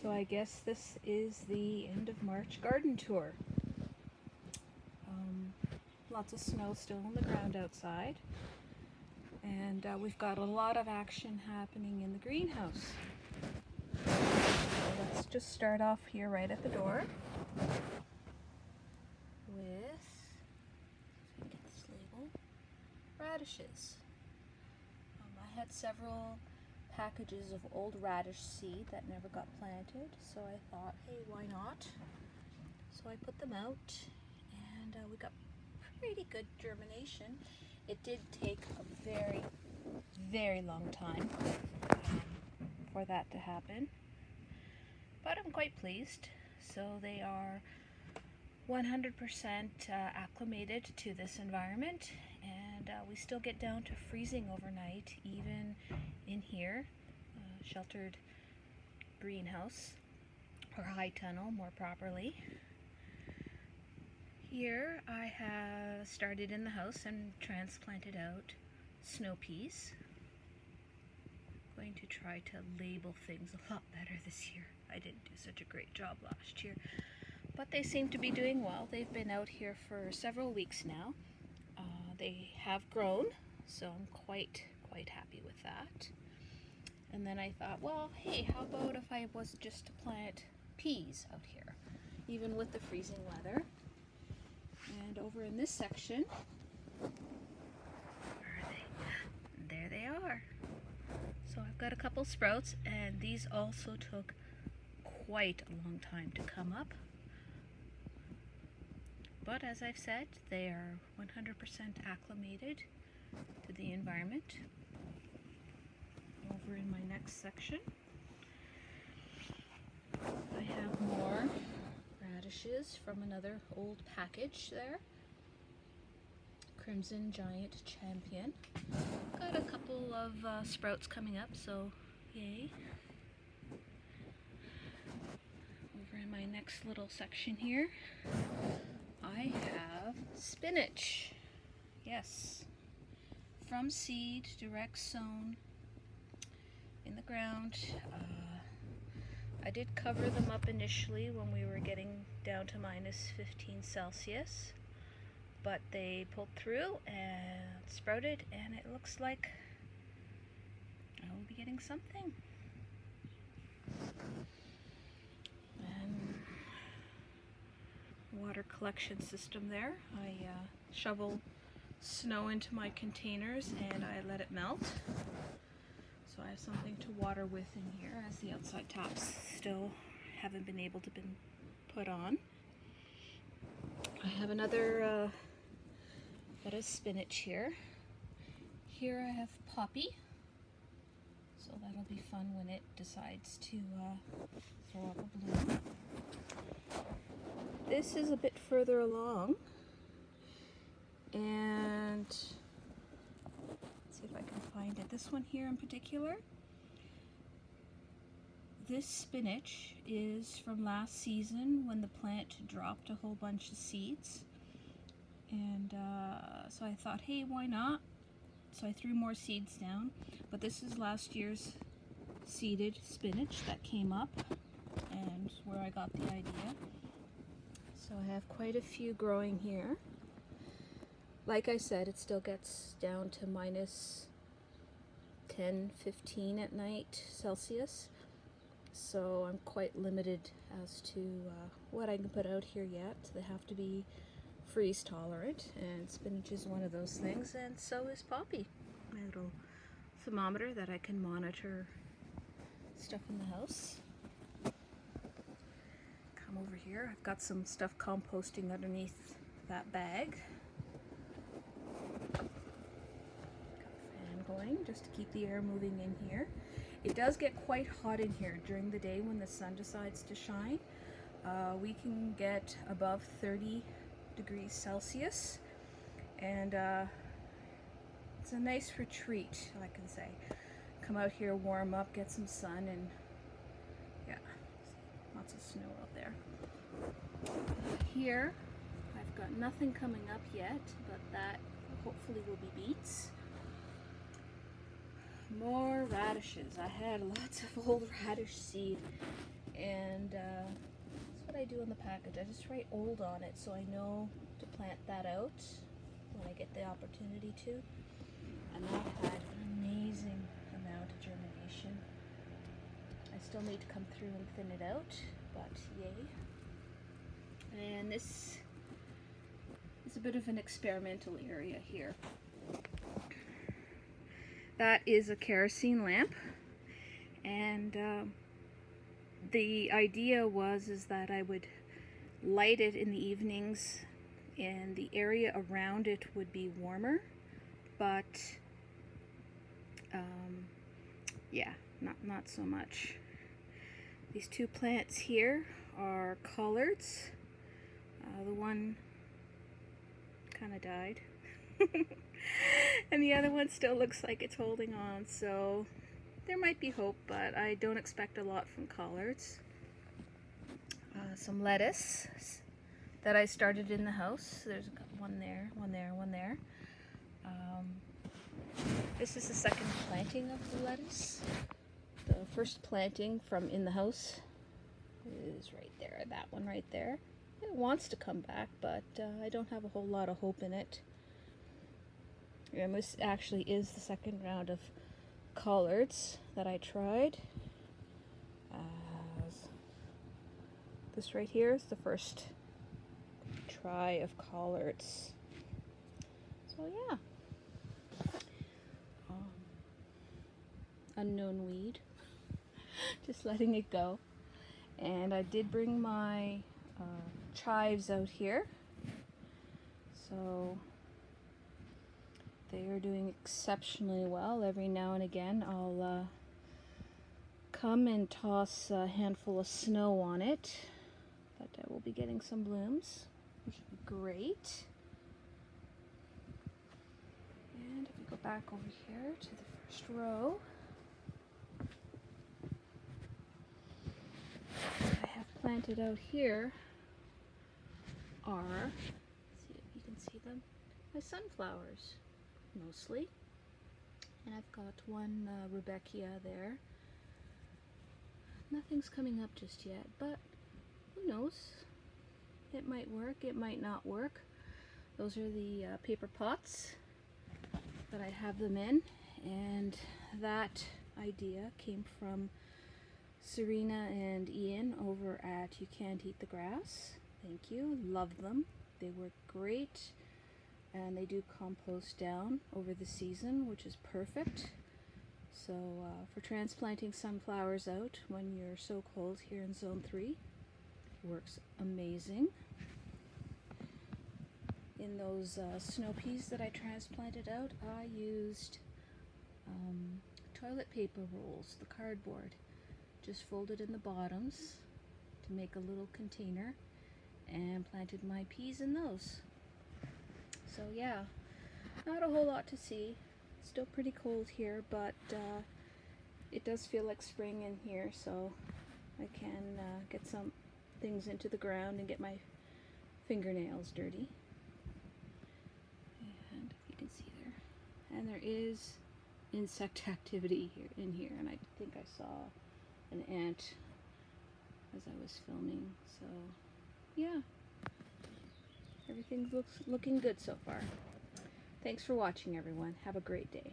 So I guess this is the end of March garden tour. Lots of snow still on the ground outside, and we've got a lot of action happening in the greenhouse. So let's just start off here right at the door with, if I can get this label, radishes. I had several packages of old radish seed that never got planted, so I thought, hey, why not? So I put them out, and we got pretty good germination. It did take a very, very long time for that to happen, but I'm quite pleased. So they are 100% acclimated to this environment, and we still get down to freezing overnight, even in here, sheltered greenhouse, or high tunnel more properly. Here I have started in the house and transplanted out snow peas. I'm going to try to label things a lot better this year. I didn't do such a great job last year, but they seem to be doing well. They've been out here for several weeks now. They have grown, so I'm quite happy with that. And then I thought, well, hey, how about if I was just to plant peas out here, even with the freezing weather? And over in this section, where are they? There they are. So I've got a couple sprouts, and these also took quite a long time to come up. But as I've said, they are 100% acclimated to the environment. Over in my next section, I have more radishes from another old package there. Crimson Giant Champion. Got a couple of sprouts coming up, so yay. Over in my next little section here, I have spinach. Yes, from seed, direct sown in the ground. I did cover them up initially when we were getting down to minus 15 Celsius, but they pulled through and sprouted, and it looks like I will be getting something. And water collection system there. I shovel snow into my containers and I let it melt. So I have something to water with in here, as the outside taps still haven't been able to be put on. I have another bed of spinach here. Here I have poppy, so that'll be fun when it decides to throw up a bloom. This is a bit further along, and see if I can find it. This one here in particular, this spinach is from last season when the plant dropped a whole bunch of seeds, and so I thought, hey, why not? So I threw more seeds down, but this is last year's seeded spinach that came up, and where I got the idea. So I have quite a few growing here. Like I said, it still gets down to minus 10, 15 at night Celsius. So I'm quite limited as to what I can put out here yet. They have to be freeze tolerant, and spinach is one of those things, and so is poppy. My little thermometer that I can monitor stuff in the house. Come over here. I've got some stuff composting underneath that bag. Going just to keep the air moving in here. It does get quite hot in here during the day when the sun decides to shine. We can get above 30 degrees Celsius, and it's a nice retreat, I can say. Come out here, warm up, get some sun, and yeah, lots of snow out there. Here I've got nothing coming up yet, but that hopefully will be beets. More radishes. I had lots of old radish seed And that's what I do on the package. I just write old on it so I know to plant that out when I get the opportunity to. And that had an amazing amount of germination. I still need to come through and thin it out, but yay. And this is a bit of an experimental area here. That is a kerosene lamp, and the idea is that I would light it in the evenings and the area around it would be warmer, but yeah, not so much. These two plants here are collards. The one kind of died. And the other one still looks like it's holding on, so there might be hope, but I don't expect a lot from collards. Some lettuce that I started in the house. There's one there, one there, one there. This is the second planting of the lettuce. The first planting from in the house is right there, that one right there. It wants to come back, but I don't have a whole lot of hope in it. And this actually is the second round of collards that I tried. This right here is the first try of collards. So yeah. Unknown weed. Just letting it go. And I did bring my chives out here. So they are doing exceptionally well. Every now and again I'll come and toss a handful of snow on it, but I will be getting some blooms, which would be great. And if we go back over here to the first row, I have planted out here are, see if you can see them, my sunflowers mostly. And I've got one Rudbeckia there. Nothing's coming up just yet, but who knows? It might work, it might not work. Those are the paper pots that I have them in, and that idea came from Serena and Ian over at You Can't Eat the Grass. Thank you, love them. They work great, and they do compost down over the season, which is perfect. So for transplanting sunflowers out when you're so cold here in Zone 3, works amazing. In those snow peas that I transplanted out, I used toilet paper rolls, the cardboard, just folded in the bottoms to make a little container, and planted my peas in those. So yeah, not a whole lot to see. Still pretty cold here, but it does feel like spring in here, so I can get some things into the ground and get my fingernails dirty. And if you can see there, and there is insect activity here and I think I saw an ant as I was filming. So yeah, everything's looking good so far. Thanks for watching, everyone. Have a great day.